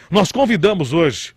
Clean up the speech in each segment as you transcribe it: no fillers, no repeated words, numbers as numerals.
Nós convidamos hoje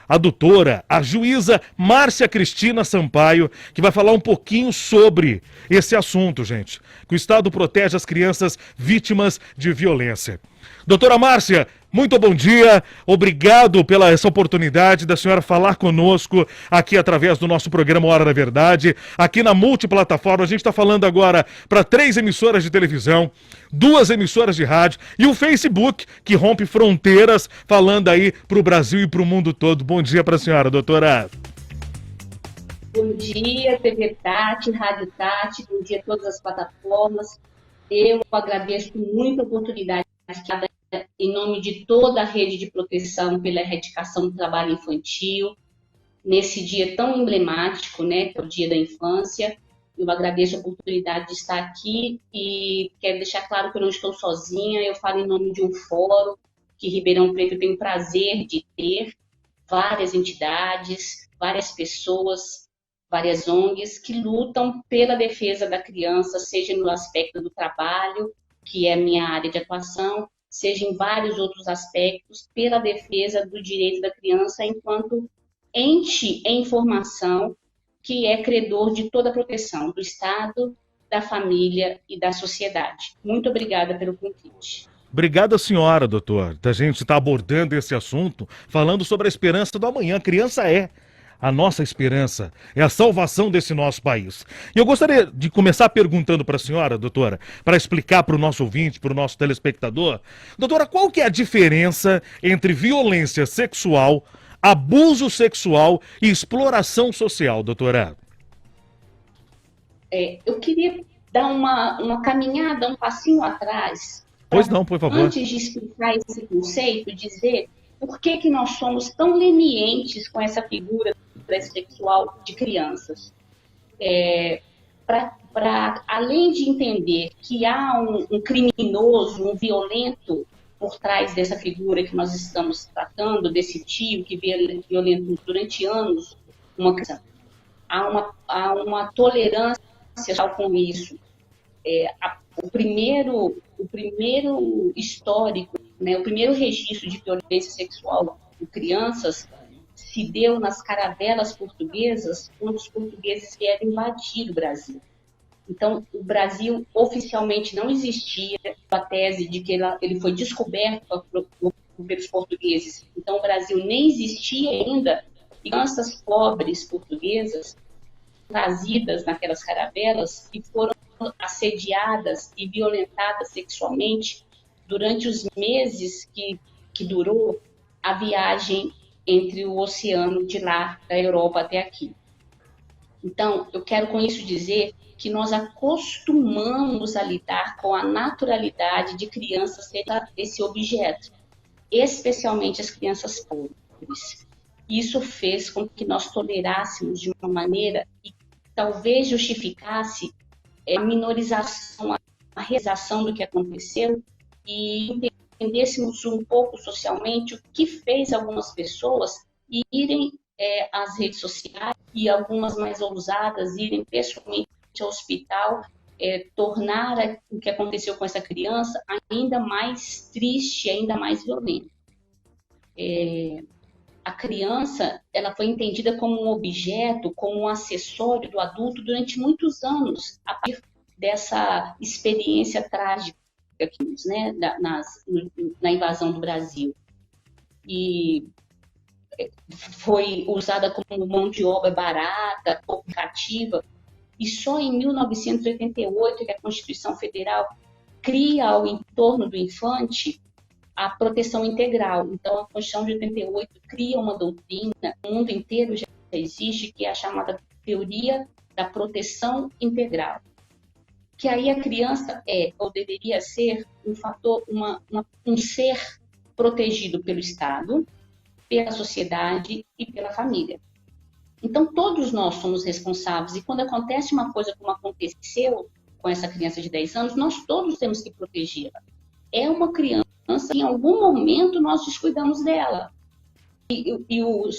a doutora, a juíza Márcia Cristina Sampaio, que vai falar um pouquinho sobre esse assunto, gente. Que o Estado protege as crianças vítimas de violência. Doutora Márcia, muito bom dia. Obrigado pela essa oportunidade da senhora falar conosco aqui através do nosso programa Hora da Verdade. Aqui na multiplataforma, a gente está falando agora para 3 emissoras de televisão, 2 emissoras de rádio e o Facebook, que rompe fronteiras, falando aí para o Brasil e para o mundo todo. Bom dia para a senhora, doutora. Bom dia, TV Tati, Rádio Tati, bom dia a todas as plataformas. Eu agradeço muito a oportunidade em nome de toda a rede de proteção pela erradicação do trabalho infantil, nesse dia tão emblemático, né, que é o Dia da Infância. Eu agradeço a oportunidade de estar aqui e quero deixar claro que eu não estou sozinha, eu falo em nome de um fórum que Ribeirão Preto tem o prazer de ter, várias entidades, várias pessoas, várias ONGs que lutam pela defesa da criança, seja no aspecto do trabalho, que é a minha área de atuação, seja em vários outros aspectos, pela defesa do direito da criança enquanto ente em formação, que é credor de toda a proteção do Estado, da família e da sociedade. Muito obrigada pelo convite. Obrigado, senhora, doutor, da gente estar abordando esse assunto, falando sobre a esperança do amanhã. A criança é a nossa esperança, é a salvação desse nosso país. E eu gostaria de começar perguntando para a senhora, doutora, para explicar para o nosso ouvinte, para o nosso telespectador, doutora, qual que é a diferença entre violência sexual, abuso sexual e exploração social, doutora? Eu queria dar uma caminhada, um passinho atrás. Pois não, por favor. Antes de explicar esse conceito, dizer por que nós somos tão lenientes com essa figura sexual de crianças. Além de entender que há um criminoso, um violento por trás dessa figura que nós estamos tratando, desse tio que violentou durante anos uma criança, há uma tolerância com isso. O primeiro histórico, né, o primeiro registro de violência sexual em crianças se deu nas caravelas portuguesas, quando os portugueses vieram invadir o Brasil. Então, o Brasil oficialmente não existia, a tese de que ele foi descoberto pelos portugueses. Então, o Brasil nem existia ainda. Crianças pobres portuguesas trazidas naquelas caravelas e foram assediadas e violentadas sexualmente durante os meses que durou a viagem entre o oceano de lá, da Europa até aqui. Então, eu quero com isso dizer que nós acostumamos a lidar com a naturalidade de crianças ser esse objeto, especialmente as crianças pobres. Isso fez com que nós tolerássemos de uma maneira que talvez justificasse a minorização, a realização do que aconteceu e entendêssemos um pouco socialmente o que fez algumas pessoas irem às redes sociais e algumas mais ousadas irem pessoalmente ao hospital, tornar o que aconteceu com essa criança ainda mais triste, ainda mais violento. A criança, ela foi entendida como um objeto, como um acessório do adulto durante muitos anos, a partir dessa experiência trágica, né, na invasão do Brasil. E foi usada como mão de obra barata, pouco cativa, e só em 1988 que a Constituição Federal cria ao entorno do infante a proteção integral. Então, a Constituição de 88 cria uma doutrina, no mundo inteiro já existe, que é a chamada teoria da proteção integral. Que aí a criança ou deveria ser um fator, um ser protegido pelo Estado, pela sociedade e pela família. Então, todos nós somos responsáveis, e quando acontece uma coisa como aconteceu com essa criança de 10 anos, nós todos temos que protegê-la. É uma criança, em algum momento nós descuidamos dela. Se o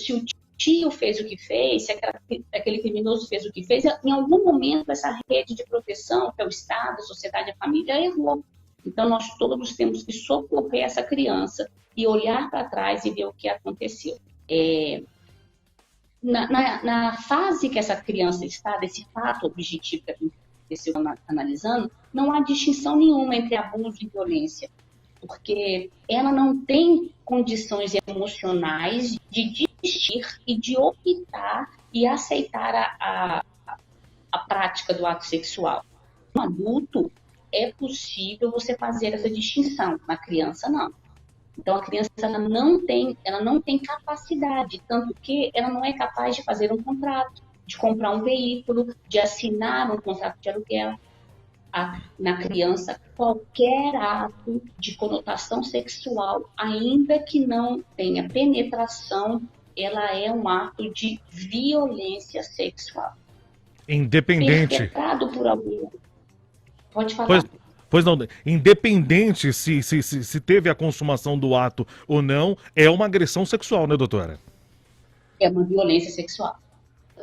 tio fez o que fez, se aquele criminoso fez o que fez, em algum momento essa rede de proteção, que é o Estado, a sociedade, a família, errou. Então, nós todos temos que socorrer essa criança e olhar para trás e ver o que aconteceu. Na fase que essa criança está, desse fato objetivo que aconteceu analisando, não há distinção nenhuma entre abuso e violência, porque ela não tem condições emocionais de desistir e de optar e aceitar a prática do ato sexual. No adulto, é possível você fazer essa distinção, na criança não. Então, a criança ela não tem capacidade, tanto que ela não é capaz de fazer um contrato, de comprar um veículo, de assinar um contrato de aluguel. Na criança, qualquer ato de conotação sexual, ainda que não tenha penetração, ela é um ato de violência sexual. Independente. Perpetrado por alguém. Pode falar. Pois não, independente se teve a consumação do ato ou não, é uma agressão sexual, né, doutora? É uma violência sexual.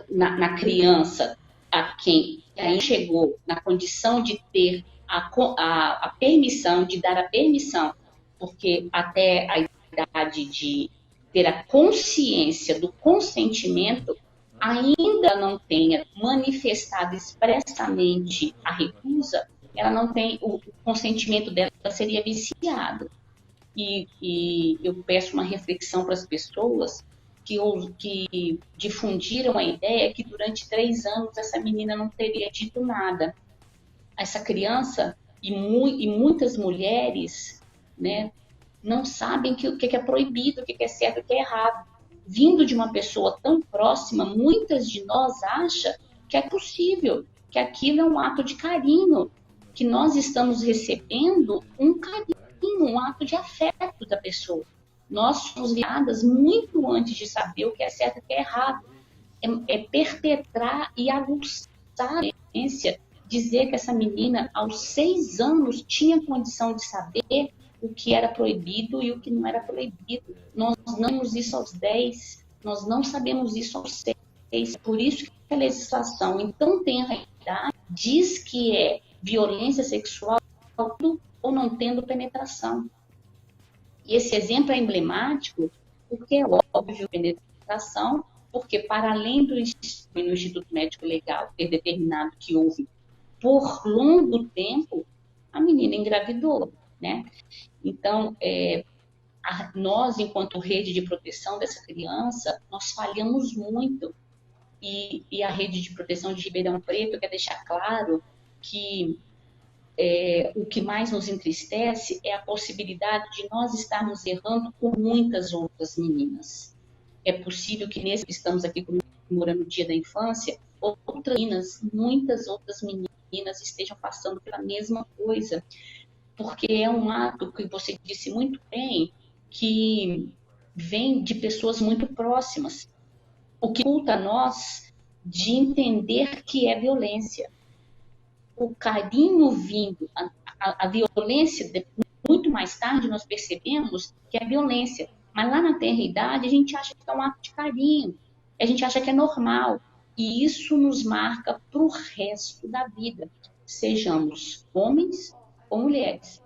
Na criança, a quem aí chegou na condição de ter a permissão, de dar a permissão, porque até a idade de ter a consciência do consentimento, ainda não tenha manifestado expressamente a recusa, ela não tem, o consentimento dela seria viciado. E eu peço uma reflexão para as pessoas que difundiram a ideia que durante 3 anos essa menina não teria dito nada. Essa criança e muitas mulheres, né, não sabem o que é proibido, o que é certo e o que é errado. Vindo de uma pessoa tão próxima, muitas de nós acham que é possível, que aquilo é um ato de carinho, que nós estamos recebendo um carinho, um ato de afeto da pessoa. Nós somos viadas muito antes de saber o que é certo e o que é errado. É perpetrar e aguçar a violência, dizer que essa menina, aos 6 anos, tinha condição de saber o que era proibido e o que não era proibido. Nós não sabemos isso aos 10, nós não sabemos isso aos 6. Por isso que a legislação, então, tem a realidade, diz que é violência sexual ou não tendo penetração. E esse exemplo é emblemático porque é óbvio penetração, porque para além do Instituto Médico Legal ter determinado que houve por longo tempo, a menina engravidou, né? Então, nós, enquanto rede de proteção dessa criança, nós falhamos muito. E a rede de proteção de Ribeirão Preto quer deixar claro que o que mais nos entristece é a possibilidade de nós estarmos errando com muitas outras meninas. É possível que nesse que estamos aqui comemorando o Dia da Infância, outras meninas, muitas outras meninas estejam passando pela mesma coisa, porque é um ato que você disse muito bem, que vem de pessoas muito próximas, o que oculta a nós de entender que é violência. O carinho vindo, a violência, muito mais tarde nós percebemos que é violência, mas lá na tenra-idade a gente acha que é um ato de carinho, a gente acha que é normal, e isso nos marca para o resto da vida, sejamos homens ou mulheres.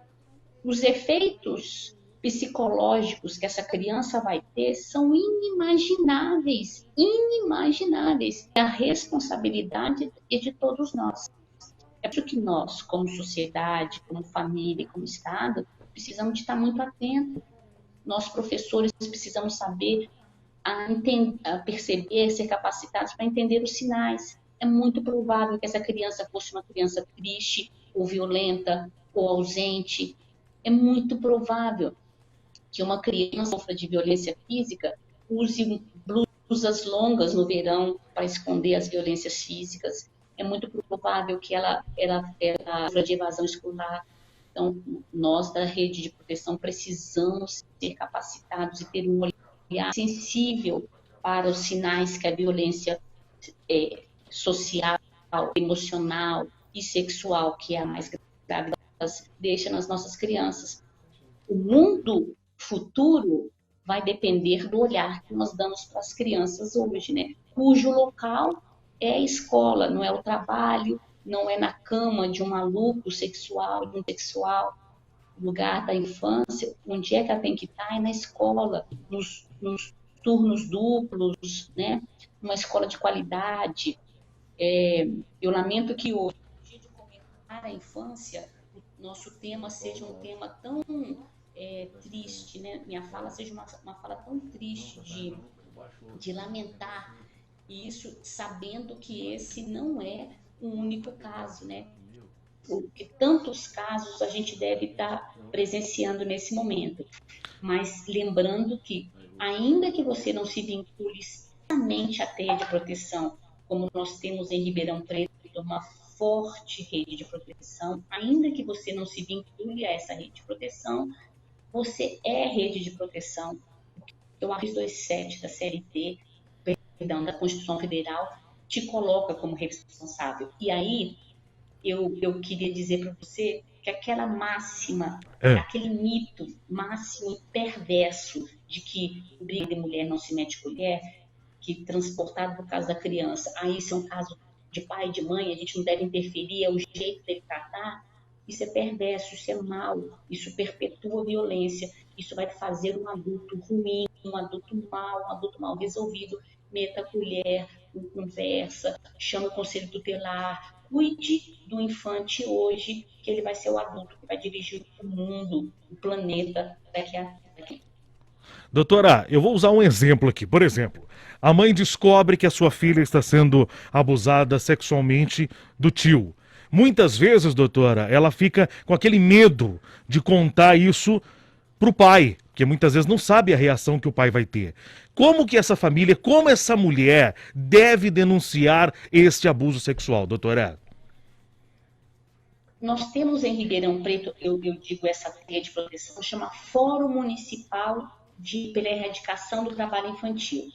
Os efeitos psicológicos que essa criança vai ter são inimagináveis, inimagináveis. A responsabilidade é de todos nós. É por isso que nós, como sociedade, como família, como Estado, precisamos de estar muito atentos. Nós, professores, precisamos saber a perceber, ser capacitados para entender os sinais. É muito provável que essa criança fosse uma criança triste, ou violenta, ou ausente. É muito provável que uma criança sofra de violência física, use blusas longas no verão para esconder as violências físicas. É muito provável que ela sofra de evasão escolar. Então, nós da rede de proteção precisamos ser capacitados e ter um olhar sensível para os sinais que a violência social, emocional e sexual, que é a mais grave, deixa nas nossas crianças. O mundo futuro vai depender do olhar que nós damos para as crianças hoje, né? Cujo local é a escola, não é o trabalho, não é na cama de um maluco sexual, de um sexual. O lugar da infância, onde é que ela tem que estar? É na escola, nos turnos duplos, né? Uma escola de qualidade. Eu lamento que hoje, de comentar a infância, o nosso tema seja um tema tão triste, né? Minha fala seja uma fala tão triste de lamentar isso, sabendo que esse não é o único caso, né? Porque tantos casos a gente deve estar presenciando nesse momento. Mas lembrando que, ainda que você não se vincule exatamente à teia de proteção, como nós temos em Ribeirão Preto, uma forte rede de proteção, ainda que você não se vincule a essa rede de proteção, você é rede de proteção. O artigo 227 da CLT, perdão, da Constituição Federal, te coloca como responsável. E aí, eu queria dizer para você que aquela máxima, aquele mito máximo e perverso de que briga de mulher não se mete colher, que transportado por causa da criança, isso é um caso de pai e de mãe, a gente não deve interferir, é o jeito de tratar, isso é perverso, isso é mau, isso perpetua a violência, isso vai fazer um adulto ruim, um adulto mal resolvido. Meta a colher, conversa, chama o conselho tutelar, cuide do infante hoje, que ele vai ser o adulto que vai dirigir o mundo, o planeta daqui a pouco. Doutora, eu vou usar um exemplo aqui. Por exemplo, a mãe descobre que a sua filha está sendo abusada sexualmente do tio. Muitas vezes, doutora, ela fica com aquele medo de contar isso pro pai, porque muitas vezes não sabe a reação que o pai vai ter. Como que essa família, como essa mulher deve denunciar este abuso sexual, doutora? Nós temos em Ribeirão Preto, eu digo essa teia de proteção, chama Fórum Municipal pela Erradicação do Trabalho Infantil.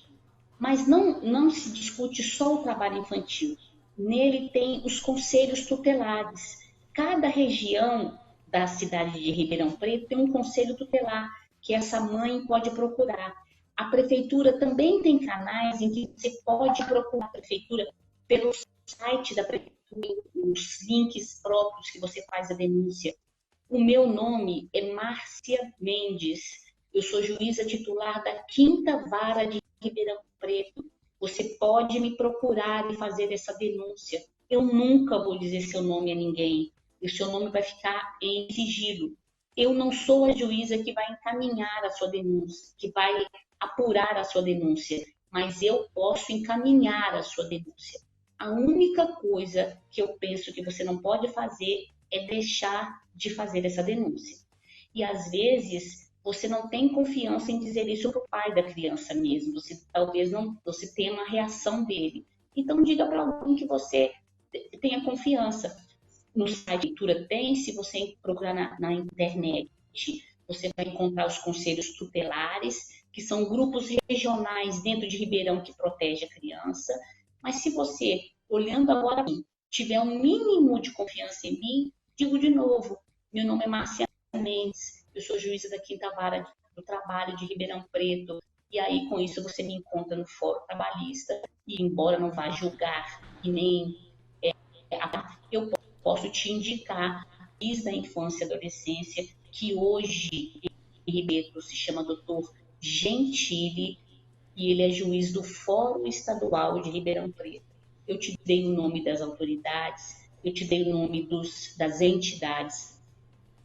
Mas não se discute só o trabalho infantil. Nele tem os conselhos tutelares. Cada região da cidade de Ribeirão Preto tem um conselho tutelar que essa mãe pode procurar. A prefeitura também tem canais em que você pode procurar a prefeitura pelo site da prefeitura, os links próprios que você faz a denúncia. O meu nome é Márcia Mendes. Eu sou juíza titular da 5ª Vara de Ribeirão Preto. Você pode me procurar e fazer essa denúncia. Eu nunca vou dizer seu nome a ninguém. O seu nome vai ficar em sigilo. Eu não sou a juíza que vai encaminhar a sua denúncia, que vai apurar a sua denúncia, mas eu posso encaminhar a sua denúncia. A única coisa que eu penso que você não pode fazer é deixar de fazer essa denúncia. E às vezes você não tem confiança em dizer isso para o pai da criança mesmo. Você talvez não, você tenha uma reação dele. Então diga para alguém que você tenha confiança. No site da prefeitura tem, se você procurar na internet, você vai encontrar os conselhos tutelares, que são grupos regionais dentro de Ribeirão que protege a criança. Mas se você, olhando agora, tiver um mínimo de confiança em mim, digo de novo, meu nome é Márcia Mendes, eu sou juíza da 5ª Vara do Trabalho de Ribeirão Preto, e aí com isso você me encontra no Fórum Trabalhista, e embora não vá julgar e nem eu posso te indicar desde a infância e adolescência, que hoje em Ribeirão se chama Dr. Gentili, e ele é juiz do Fórum Estadual de Ribeirão Preto. Eu te dei o nome das autoridades, eu te dei o nome das entidades,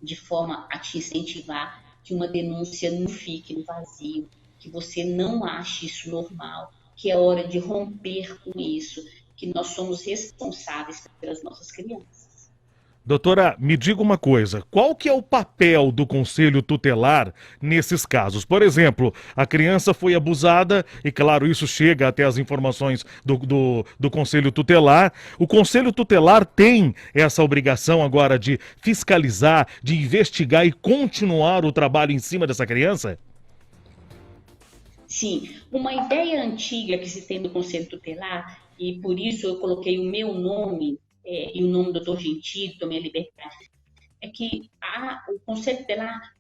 de forma a te incentivar que uma denúncia não fique no vazio, que você não ache isso normal, que é hora de romper com isso, que nós somos responsáveis pelas nossas crianças. Doutora, me diga uma coisa, qual que é o papel do conselho tutelar nesses casos? Por exemplo, a criança foi abusada, e claro, isso chega até as informações do conselho tutelar. O conselho tutelar tem essa obrigação agora de fiscalizar, de investigar e continuar o trabalho em cima dessa criança? Sim, uma ideia antiga que se tem do conselho tutelar, e por isso eu coloquei o meu nome e o nome do Dr. Gentili, tomei a liberdade, é que o Conselho Tutelar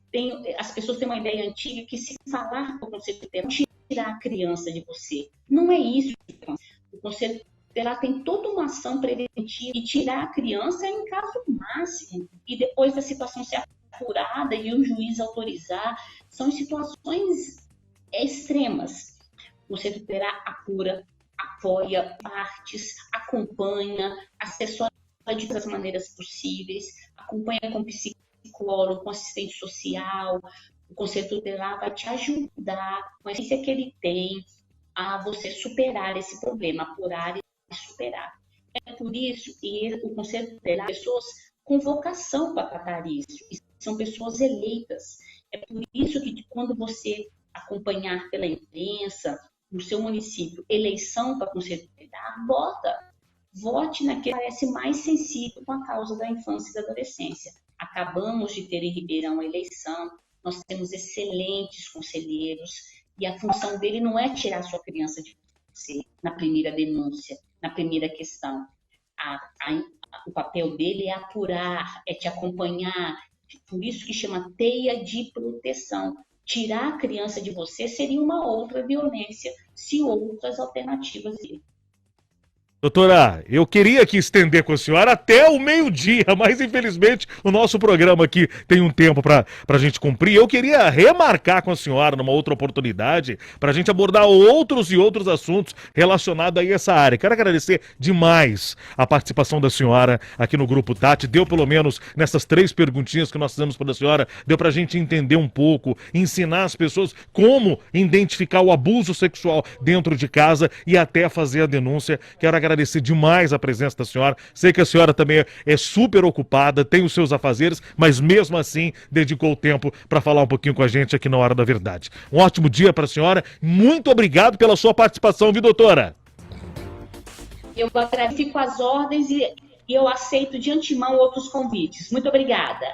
as pessoas têm uma ideia antiga que se falar com o Conselho Tutelar, tirar a criança de você. Não é isso. O Conselho Tutelar tem toda uma ação preventiva e tirar a criança em caso máximo e depois da situação se apurada e o juiz autorizar, são situações extremas. O Conselho Tutelar apura, apoia partes, acompanha, assessora de todas as maneiras possíveis, acompanha com psicólogo, com assistente social. O Conselho Tutelar vai te ajudar com a experiência que ele tem a você superar esse problema, apurar e superar. É por isso que o Conselho Tutelar tem pessoas com vocação para tratar isso, e são pessoas eleitas. É por isso que quando você acompanhar pela imprensa, no seu município, eleição para Conselho Tutelar, vote naquele que parece mais sensível com a causa da infância e da adolescência. Acabamos de ter em Ribeirão a eleição, nós temos excelentes conselheiros, e a função dele não é tirar sua criança de você na primeira denúncia, na primeira questão. O papel dele é apurar, é te acompanhar, por isso que chama teia de proteção. Tirar a criança de você seria uma outra violência, se outras alternativas existem. Doutora, eu queria aqui estender com a senhora até o meio-dia, mas infelizmente o nosso programa aqui tem um tempo para a gente cumprir. Eu queria remarcar com a senhora numa outra oportunidade para a gente abordar outros e outros assuntos relacionados a essa área. Quero agradecer demais a participação da senhora aqui no Grupo Tati. Deu pelo menos nessas 3 perguntinhas que nós fizemos para a senhora, deu para a gente entender um pouco, ensinar as pessoas como identificar o abuso sexual dentro de casa e até fazer a denúncia. Quero agradecer demais a presença da senhora. Sei que a senhora também é super ocupada, tem os seus afazeres, mas mesmo assim dedicou o tempo para falar um pouquinho com a gente aqui na Hora da Verdade. Um ótimo dia para a senhora. Muito obrigado pela sua participação, viu, doutora? Eu agradeço, fico às ordens e eu aceito de antemão outros convites. Muito obrigada.